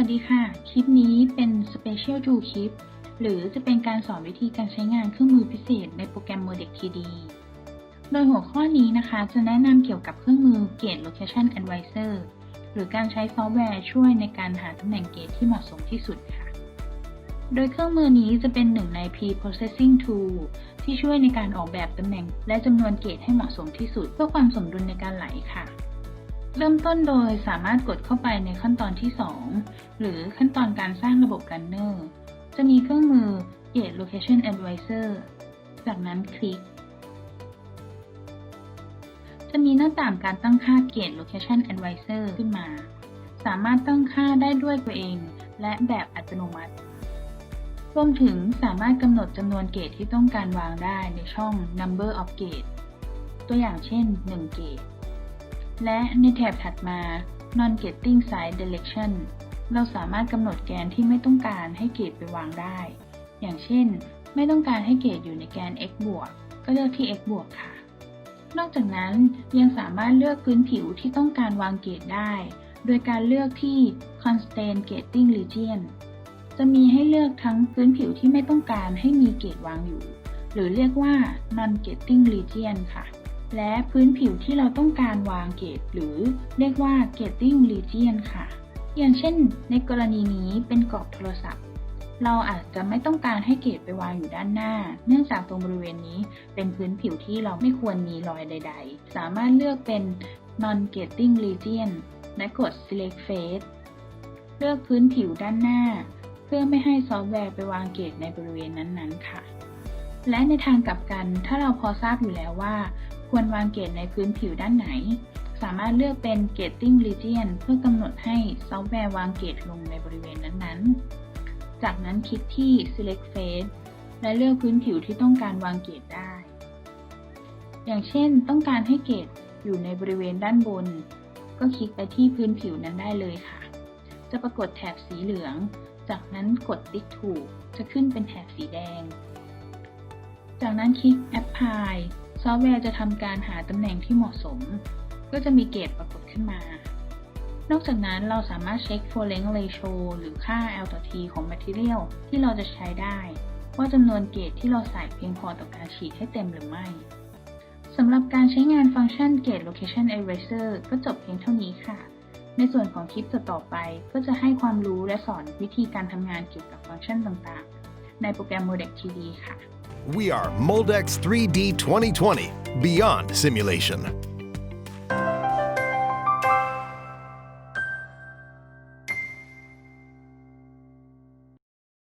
วัสดีค่ะ คลิปนี้เป็น Special Tool คลิปหรือจะเป็นการสอนวิธีการใช้งานเครื่องมือพิเศษในโปรแกรม Modex TD โดยหัวข้อนี้นะคะจะแนะนำเกี่ยวกับเครื่องมือ Gate Location Advisor หรือการใช้ซอฟต์แวร์ช่วยในการหาตำแหน่งเกตที่เหมาะสมที่สุดค่ะ โดยเครื่องมือนี้จะเป็นหนึ่งใน Pre-processing Tool ที่ช่วยในการออกแบบตำแหน่งและจำนวนเกตให้เหมาะสมที่สุดเพื่อความสมดุลในการไหลค่ะ เริ่มต้นโดยสามารถกดเข้าไปในขั้นตอนที่ 2 หรือขั้นตอนการสร้างระบบ Runner จะมีเครื่องมือ Gate Location Advisor จากนั้นคลิก จะมีหน้าต่างการตั้งค่า Gate Location Advisor ขึ้นมา สามารถตั้งค่าได้ด้วยตัวเองและแบบอัตโนมัติ รวมถึงสามารถกำหนดจำนวนเกตที่ต้องการวางได้ในช่อง Number of Gate ตัวอย่างเช่น 1 เกตและในแถบถัดมา Non-Gating Side Direction เราสามารถกำหนดแกนที่ไม่ต้องการให้เกตไปวางได้ อย่างเช่น ไม่ต้องการให้เกตอยู่ในแกน x บวก ก็เลือกที่ x บวกค่ะ นอกจากนั้นยังสามารถเลือกพื้นผิวที่ต้องการวางเกตได้ โดยการเลือกที่ Constraint Gating Region จะมีให้เลือกทั้งพื้นผิวที่ไม่ต้องการให้มีเกตวางอยู่ หรือเรียกว่า Non-Gating Region ค่ะและพื้นผิวที่เราต้องการวางเกตหรือเรียกว่า Gating Region ค่ะ อย่างเช่นในกรณีนี้เป็นกรอบโทรศัพท์ เราอาจจะไม่ต้องการให้เกตไปวางอยู่ด้านหน้า เนื่องจากตรงบริเวณนี้เป็นพื้นผิวที่เราไม่ควรมีรอยใดๆ สามารถเลือกเป็น Non-Gating Region และกด Select Face เลือกพื้นผิวด้านหน้าเพื่อไม่ให้ซอฟต์แวร์ไปวางเกตในบริเวณนั้นๆ ค่ะ และในทางกลับกันถ้าเราพอทราบอยู่แล้วว่าควรวางเกตในพื้นผิวด้านไหนสามารถเลือกเป็น Gating Region เพื่อกำหนดให้ซอฟต์แวร์วางเกตลงในบริเวณนั้นๆจากนั้นคลิกที่ Select Face และเลือกพื้นผิวที่ต้องการวางเกตได้อย่างเช่นต้องการให้เกตอยู่ในบริเวณด้านบนก็คลิกไปที่พื้นผิวนั้นได้เลยค่ะจะปรากฏแถบสีเหลืองจากนั้นกดติ๊กถูกจะขึ้นเป็นแถบสีแดงจากนั้นคลิก Apply ซอฟต์แวร์จะทำการหาตำแหน่งที่เหมาะสมก็จะมีเกตปรากฏขึ้นมา นอกจากนั้นเราสามารถเช็ค Full Length Ratio หรือค่า L ต่อ T ของ Material ที่เราจะใช้ได้ว่าจำนวนเกตที่เราใส่เพียงพอต่อการฉีดให้เต็มหรือไม่สำหรับการใช้งานฟังก์ชัน Gate Location Advisor ก็จบเพียงเท่านี้ค่ะในส่วนของคลิปต่อไปก็จะให้ความรู้และสอนวิธีการทำงานเกี่ยวกับฟังก์ชันต่างๆในโปรแกรม Modex TD ค่ะ We are Moldex 3D 2020, Beyond Simulation.